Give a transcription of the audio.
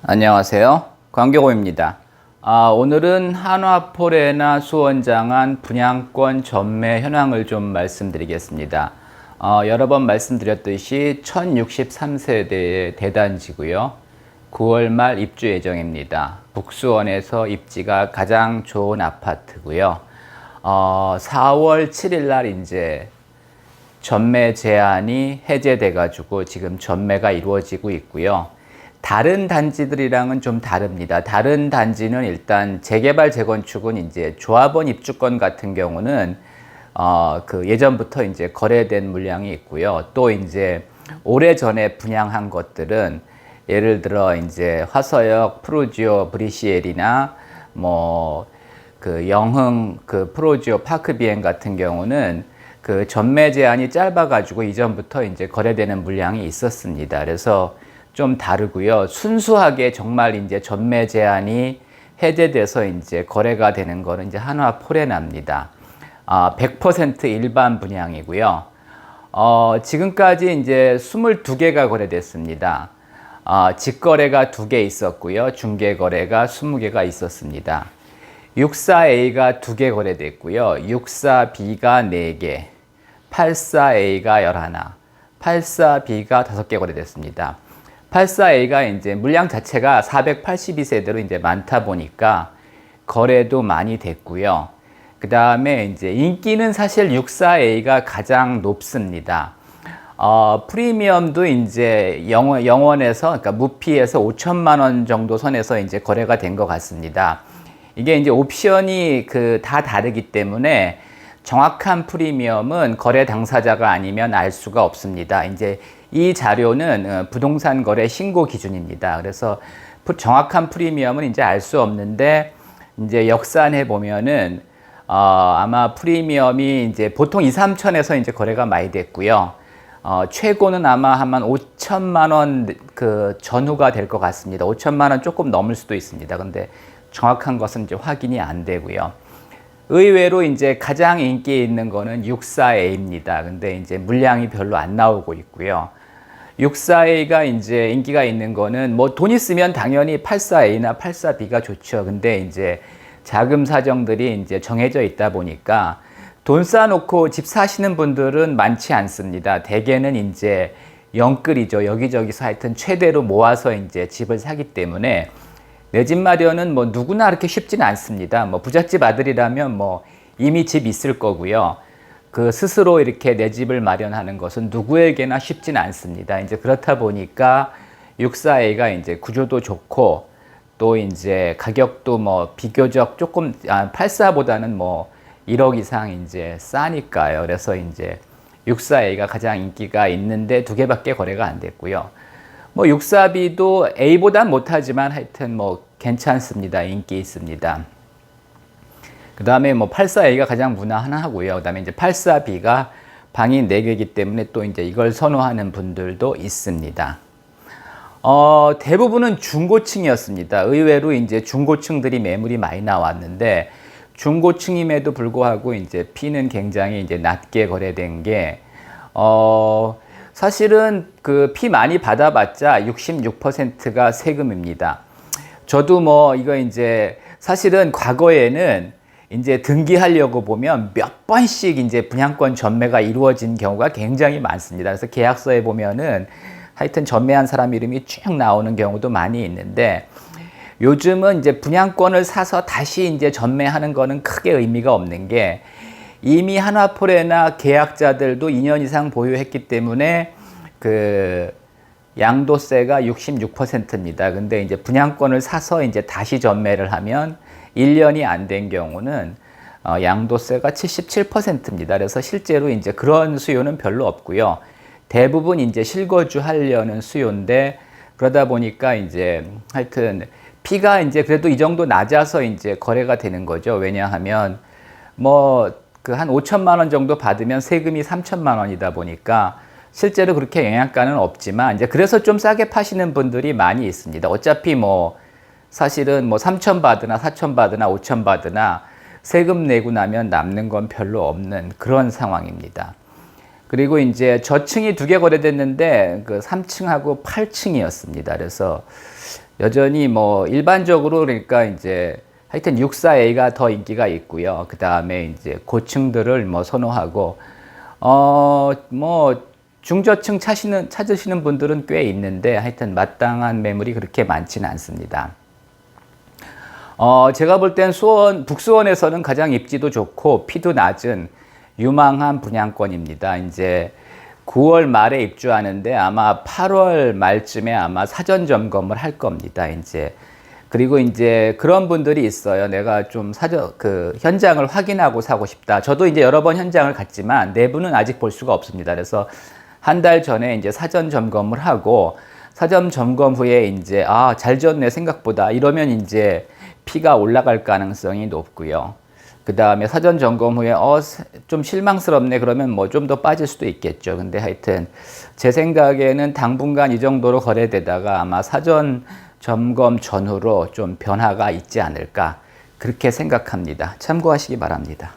안녕하세요. 광교고입니다. 오늘은 한화포레나 수원장안 분양권 전매 현황을 좀 말씀드리겠습니다. 여러 번 말씀드렸듯이 1063세대의 대단지고요. 9월 말 입주 예정입니다. 북수원에서 입지가 가장 좋은 아파트고요. 4월 7일 날 이제 전매 제한이 해제돼 가지고 지금 전매가 이루어지고 있고요. 다른 단지들이랑은 좀 다릅니다. 다른 단지는 일단 재개발 재건축은 이제 조합원 입주권 같은 경우는 그 예전부터 이제 거래된 물량이 있고요. 또 이제 오래전에 분양한 것들은 예를 들어 이제 화서역 프로지오 브리시엘이나 뭐 그 영흥 그 프로지오 파크 비행 같은 경우는 그 전매 제한이 짧아 가지고 이전부터 이제 거래되는 물량이 있었습니다. 그래서 좀 다르고요. 순수하게 정말 이제 전매 제한이 해제돼서 이제 거래가 되는 거는 이제 한화포레나입니다. 100% 일반 분양이고요. 지금까지 이제 22개가 거래됐습니다. 직거래가 2개 있었고요. 중개거래가 20개가 있었습니다. 64A가 2개 거래됐고요. 64B가 4개, 84A가 11, 84B가 5개 거래됐습니다. 84A가 이제 물량 자체가 482세대로 이제 많다 보니까 거래도 많이 됐고요. 그 다음에 이제 인기는 사실 64A가 가장 높습니다. 프리미엄도 이제 영원에서, 그러니까 무피에서 5천만 원 정도 선에서 이제 거래가 된 것 같습니다. 이게 이제 옵션이 다 다르기 때문에 정확한 프리미엄은 거래 당사자가 아니면 알 수가 없습니다. 이제 이 자료는 부동산 거래 신고 기준입니다. 그래서 정확한 프리미엄은 이제 알 수 없는데 이제 역산해 보면은 아마 프리미엄이 이제 보통 2, 3천에서 이제 거래가 많이 됐고요. 최고는 아마 한 5천만 원 그 전후가 될 것 같습니다. 5천만 원 조금 넘을 수도 있습니다. 근데 정확한 것은 이제 확인이 안 되고요. 의외로 이제 가장 인기 있는 거는 64A입니다. 근데 이제 물량이 별로 안 나오고 있고요. 64A가 이제 인기가 있는 거는 뭐 돈 있으면 당연히 84A나 84B가 좋죠. 근데 이제 자금 사정들이 이제 정해져 있다 보니까 돈 쌓아놓고 집 사시는 분들은 많지 않습니다. 대개는 이제 영끌이죠. 여기저기서 하여튼 최대로 모아서 이제 집을 사기 때문에 내 집 마련은 뭐 누구나 그렇게 쉽지는 않습니다. 뭐 부잣집 아들이라면 뭐 이미 집 있을 거고요. 그 스스로 이렇게 내 집을 마련하는 것은 누구에게나 쉽지는 않습니다. 이제 그렇다 보니까 64A가 이제 구조도 좋고 또 이제 가격도 뭐 비교적 조금 84보다는 뭐 1억 이상 이제 싸니까요. 그래서 이제 64A가 가장 인기가 있는데 2개밖에 거래가 안 됐고요. 뭐 64B도 A보단 못하지만 하여튼 뭐 괜찮습니다. 인기 있습니다. 그 다음에 뭐 84A가 가장 무난하고요. 그 다음에 이제 84B가 방이 4개이기 때문에 또 이제 이걸 선호하는 분들도 있습니다. 대부분은 중고층이었습니다. 의외로 이제 중고층들이 매물이 많이 나왔는데 중고층임에도 불구하고 이제 P는 굉장히 이제 낮게 거래된 게 사실은 그 P 많이 받아봤자 66%가 세금입니다. 저도 뭐 이거 이제 사실은 과거에는 이제 등기하려고 보면 몇 번씩 이제 분양권 전매가 이루어진 경우가 굉장히 많습니다. 그래서 계약서에 보면은 하여튼 전매한 사람 이름이 쭉 나오는 경우도 많이 있는데 요즘은 이제 분양권을 사서 다시 이제 전매하는 거는 크게 의미가 없는 게 이미 한화포레나 계약자들도 2년 이상 보유했기 때문에 그 양도세가 66%입니다. 근데 이제 분양권을 사서 이제 다시 전매를 하면 1년이 안 된 경우는 양도세가 77%입니다. 그래서 실제로 이제 그런 수요는 별로 없고요. 대부분 이제 실거주 하려는 수요인데 그러다 보니까 이제 하여튼 P가 이제 그래도 이 정도 낮아서 이제 거래가 되는 거죠. 왜냐하면 뭐 그 한 5천만 원 정도 받으면 세금이 3천만 원이다 보니까 실제로 그렇게 영향가는 없지만 이제 그래서 좀 싸게 파시는 분들이 많이 있습니다. 어차피 뭐 사실은 뭐 3천 받으나 4천 받으나 5천 받으나 세금 내고 나면 남는 건 별로 없는 그런 상황입니다. 그리고 이제 저층이 2개 거래됐는데 그 3층하고 8층이었습니다. 그래서 여전히 뭐 일반적으로 그러니까 이제 하여튼 64A가 더 인기가 있고요. 그 다음에 이제 고층들을 뭐 선호하고 뭐 중저층 찾으시는 분들은 꽤 있는데 하여튼 마땅한 매물이 그렇게 많지는 않습니다. 제가 볼 땐 북수원에서는 가장 입지도 좋고 피도 낮은 유망한 분양권입니다. 이제 9월 말에 입주하는데 아마 8월 말쯤에 아마 사전 점검을 할 겁니다. 이제 그리고 이제 그런 분들이 있어요. 내가 좀 현장을 확인하고 사고 싶다. 저도 이제 여러 번 현장을 갔지만 내부는 아직 볼 수가 없습니다. 그래서 한 달 전에 이제 사전 점검을 하고 사전 점검 후에 이제 잘 지었네 생각보다 이러면 이제 피가 올라갈 가능성이 높고요. 그 다음에 사전 점검 후에 좀 실망스럽네 그러면 뭐 좀 더 빠질 수도 있겠죠. 근데 하여튼 제 생각에는 당분간 이 정도로 거래되다가 아마 사전 점검 전후로 좀 변화가 있지 않을까 그렇게 생각합니다. 참고하시기 바랍니다.